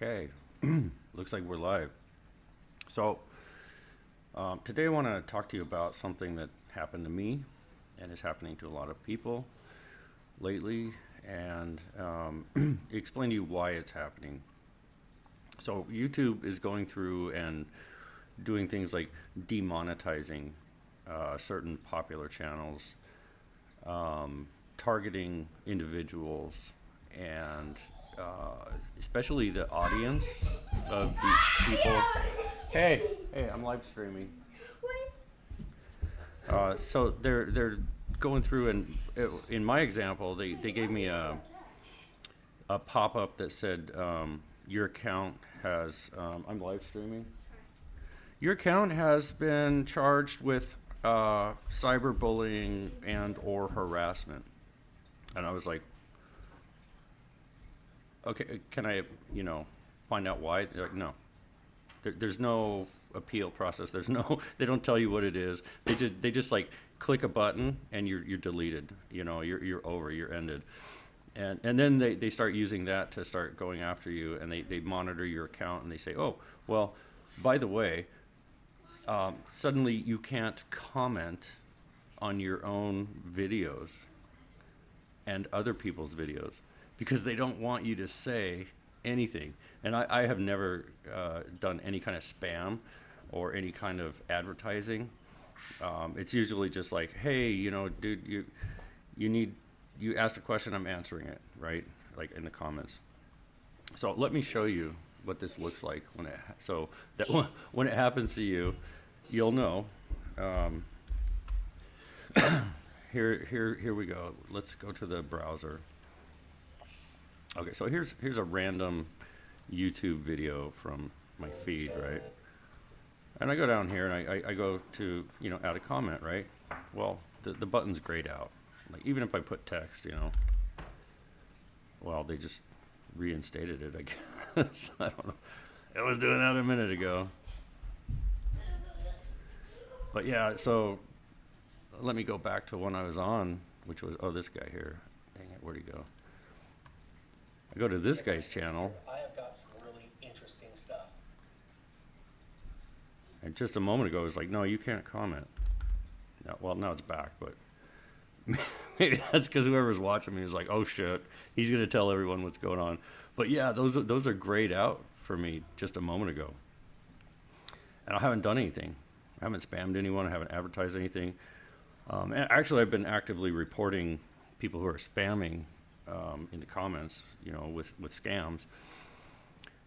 Okay, looks like we're live. So today I want to talk to you about something that happened to me and is happening to a lot of people lately, and explain to you why it's happening. So YouTube is going through and doing things like demonetizing certain popular channels, targeting individuals, and especially the audience of these people. Hey, I'm live streaming. So they're going through, and in my example, they gave me a pop-up that said your account has I'm live streaming. Your account has been charged with cyberbullying and or harassment. And I was like, okay, can I, find out why? They're like, no. There's no appeal process. There's no, they don't tell you what it is. They just like click a button and you're deleted. You're over, you're ended. And then they start using that to start going after you, and they monitor your account, and they say, oh, well, by the way, suddenly you can't comment on your own videos and other people's videos because they don't want you to say anything. And I have never done any kind of spam or any kind of advertising. It's usually just like, hey, dude, you asked a question, I'm answering it, right? Like in the comments. So let me show you what this looks like so that when it happens to you, you'll know. Here we go. Let's go to the browser. Okay, so here's a random YouTube video from my feed, right? And I go down here and I go to, add a comment, right? Well, the button's grayed out. Like, even if I put text, well, they just reinstated it, I guess. I don't know. I was doing that a minute ago. But yeah, so let me go back to when I was on, which was, this guy here. Dang it, where'd he go? I go to this guy's channel. I have got some really interesting stuff. And just a moment ago, it was like, no, you can't comment. No, well, now it's back, but maybe that's because whoever's watching me is like, oh shit, he's gonna tell everyone what's going on. But yeah, those are grayed out for me just a moment ago, and I haven't done anything. I haven't spammed anyone. I haven't advertised anything. And actually, I've been actively reporting people who are spamming in the comments, with scams.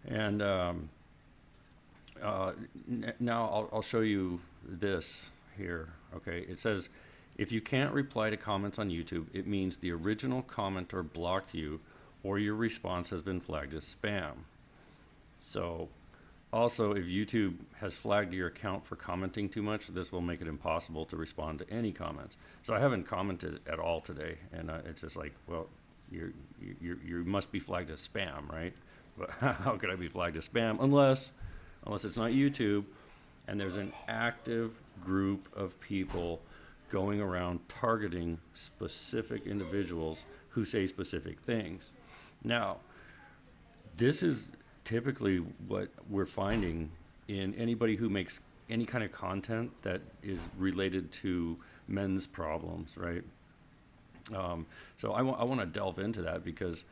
And now I'll show you this here. Okay, it says, if you can't reply to comments on YouTube, it means the original commenter blocked you or your response has been flagged as spam. So also, if YouTube has flagged your account for commenting too much, this will make it impossible to respond to any comments. So I haven't commented at all today, and it's just like, well, you must be flagged as spam, right? But how could I be flagged as spam unless it's not YouTube and there's an active group of people going around targeting specific individuals who say specific things. Now, this is typically what we're finding in anybody who makes any kind of content that is related to men's problems, right? So I want to delve into that because,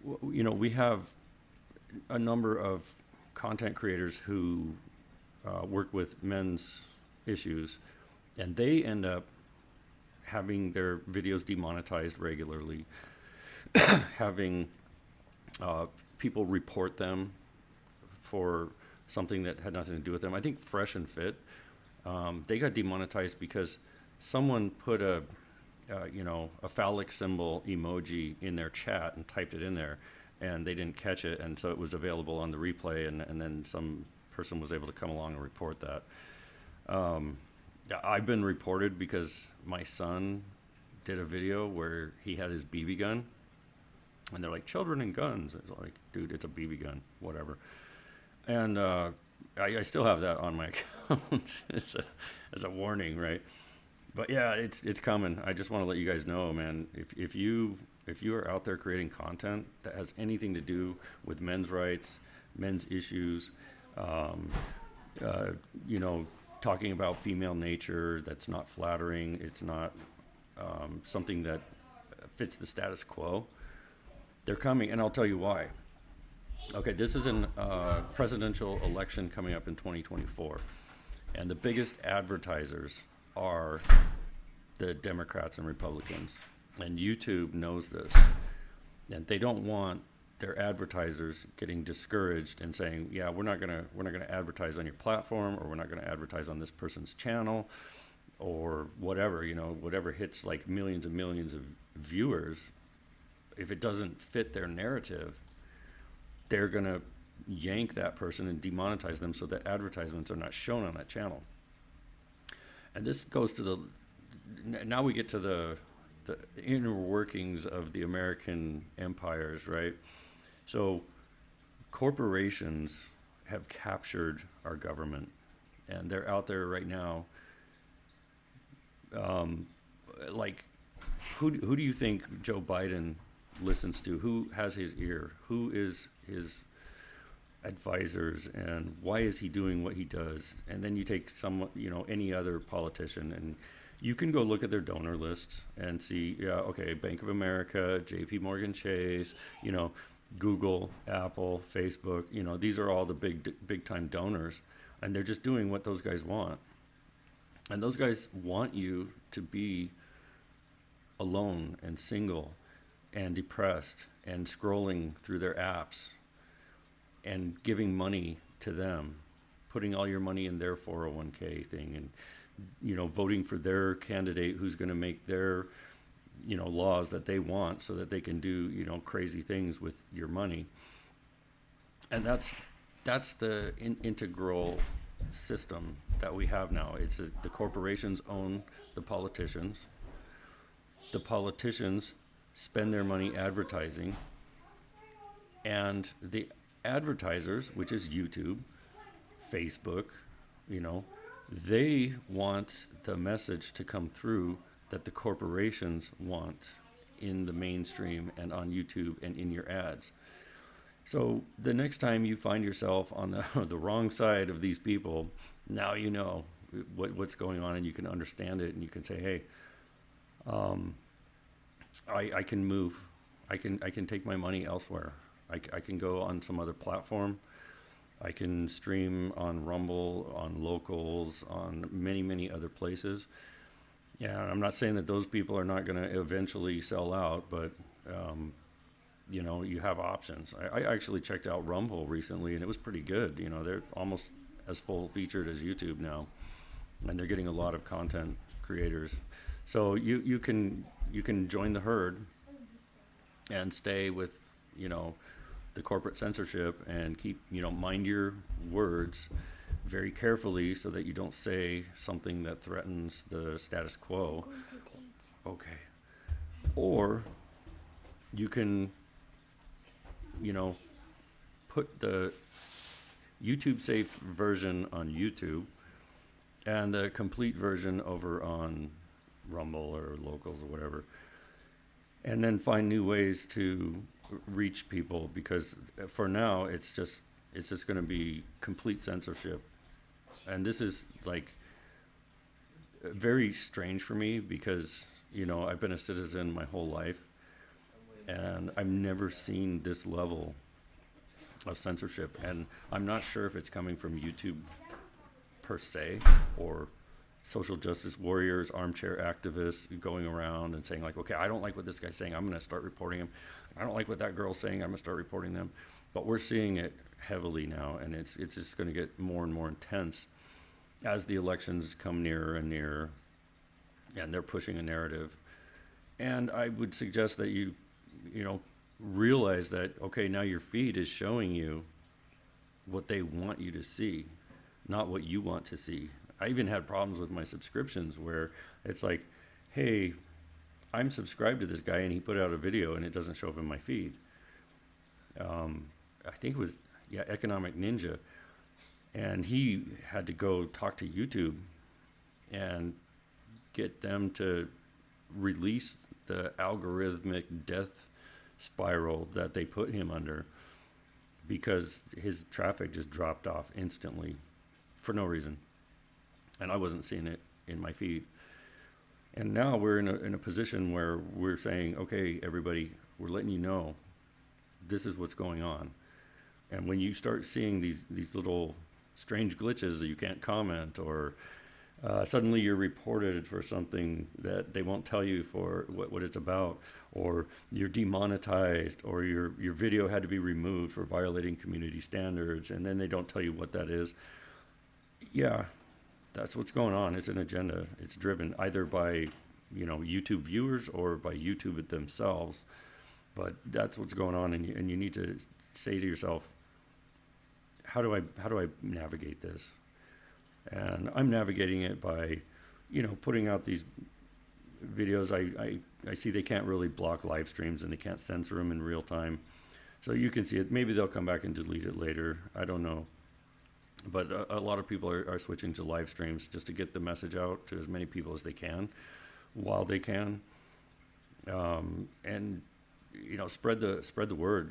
we have a number of content creators who work with men's issues, and they end up having their videos demonetized regularly, having people report them for something that had nothing to do with them. I think Fresh and Fit, they got demonetized because someone put a phallic symbol emoji in their chat and typed it in there, and they didn't catch it, and so it was available on the replay, and then some person was able to come along and report that. I've been reported because my son did a video where he had his BB gun, and they're like, children and guns. It's like, dude, it's a BB gun, whatever. And I still have that on my account as a warning, right? But yeah, it's coming. I just want to let you guys know, man, if you are out there creating content that has anything to do with men's rights, men's issues, um, you know, talking about female nature that's not flattering. It's not something that fits the status quo. They're coming, and I'll tell you why. Okay, this is a presidential election coming up in 2024, and the biggest advertisers are the Democrats and Republicans, and YouTube knows this, and they don't want their advertisers getting discouraged and saying, yeah, we're not gonna advertise on your platform, or we're not gonna advertise on this person's channel, or whatever, you know, whatever hits like millions and millions of viewers. If it doesn't fit their narrative, they're gonna yank that person and demonetize them so that advertisements are not shown on that channel. And this goes to now we get to the inner workings of the American empires, right? So corporations have captured our government, and they're out there right now. Like, who do you think Joe Biden listens to? Who has his ear? Who is his advisors, and why is he doing what he does? And then you take any other politician, and you can go look at their donor lists and see, yeah, okay, Bank of America, JP Morgan Chase, Google, Apple, Facebook, these are all the big time donors, and they're just doing what those guys want. And those guys want you to be alone and single and depressed and scrolling through their apps and giving money to them, putting all your money in their 401k thing, and voting for their candidate who's going to make their laws that they want so that they can do crazy things with your money. And that's the integral system that we have now. The corporations own the politicians. The politicians spend their money advertising, and the advertisers, which is YouTube, Facebook, they want the message to come through that the corporations want in the mainstream and on YouTube and in your ads. So the next time you find yourself on the wrong side of these people, now you know what's going on, and you can understand it, and you can say, hey, I can move. I can take my money elsewhere. I can go on some other platform. I can stream on Rumble, on Locals, on many, many other places. Yeah, I'm not saying that those people are not going to eventually sell out, but you have options. I actually checked out Rumble recently, and it was pretty good. They're almost as full featured as YouTube now, and they're getting a lot of content creators. So you can join the herd and stay with the corporate censorship, and keep mind your words very carefully so that you don't say something that threatens the status quo. Okay. Or you can put the YouTube safe version on YouTube and the complete version over on Rumble or Locals or whatever, and then find new ways to reach people, because for now it's just going to be complete censorship. And this is like very strange for me, because I've been a citizen my whole life, and I've never seen this level of censorship. And I'm not sure if it's coming from YouTube per se, or social justice warriors, armchair activists going around and saying, like, okay, I don't like what this guy's saying, I'm going to start reporting him. I don't like what that girl's saying, I'm going to start reporting them. But we're seeing it heavily now, and it's just going to get more and more intense as the elections come nearer and nearer, and they're pushing a narrative. And I would suggest that you realize that, okay, now your feed is showing you what they want you to see, not what you want to see. I even had problems with my subscriptions where it's like, hey, I'm subscribed to this guy, and he put out a video and it doesn't show up in my feed. I think it was, Economic Ninja. And he had to go talk to YouTube and get them to release the algorithmic death spiral that they put him under, because his traffic just dropped off instantly for no reason. And I wasn't seeing it in my feed. And now we're in a position where we're saying, okay, everybody, we're letting you know this is what's going on. And when you start seeing these little strange glitches that you can't comment, or suddenly you're reported for something that they won't tell you for what it's about, or you're demonetized, or your video had to be removed for violating community standards, and then they don't tell you what that is. Yeah, that's what's going on. It's an agenda. It's driven either by, YouTube viewers or by YouTube themselves. But that's what's going on, and you need to say to yourself, how do I navigate this? And I'm navigating it by, putting out these videos. I see they can't really block live streams, and they can't censor them in real time. So you can see it. Maybe they'll come back and delete it later. I don't know. But a lot of people are switching to live streams just to get the message out to as many people as they can while they can. And spread the word.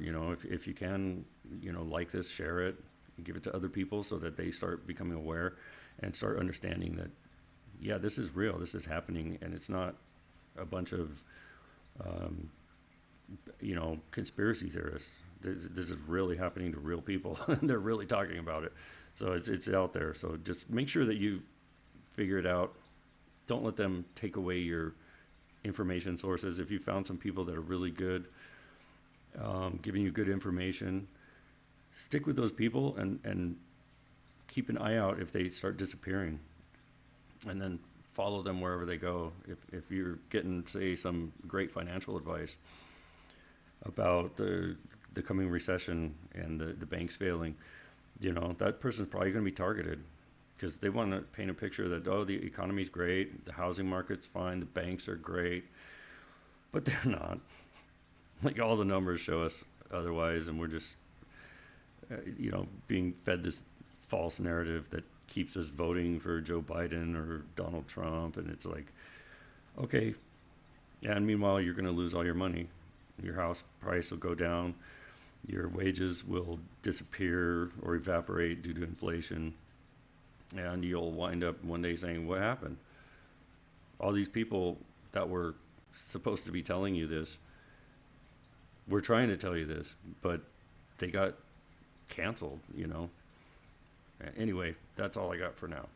If you can, like this, share it, give it to other people so that they start becoming aware and start understanding that, yeah, this is real, this is happening, and it's not a bunch of, conspiracy theorists. This is really happening to real people. They're really talking about it. So it's out there. So just make sure that you figure it out. Don't let them take away your information sources. If you found some people that are really good, giving you good information, stick with those people and keep an eye out if they start disappearing, and then follow them wherever they go. If you're getting, say, some great financial advice about the coming recession and the banks failing, that person's probably going to be targeted because they want to paint a picture that, the economy's great, the housing market's fine, the banks are great, but they're not. Like, all the numbers show us otherwise, and we're just, being fed this false narrative that keeps us voting for Joe Biden or Donald Trump, and it's like, okay, yeah, and meanwhile, you're going to lose all your money. Your house price will go down, your wages will disappear or evaporate due to inflation, and you'll wind up one day saying, what happened? All these people that were supposed to be telling you this, we're trying to tell you this, but they got canceled. Anyway, that's all I got for now.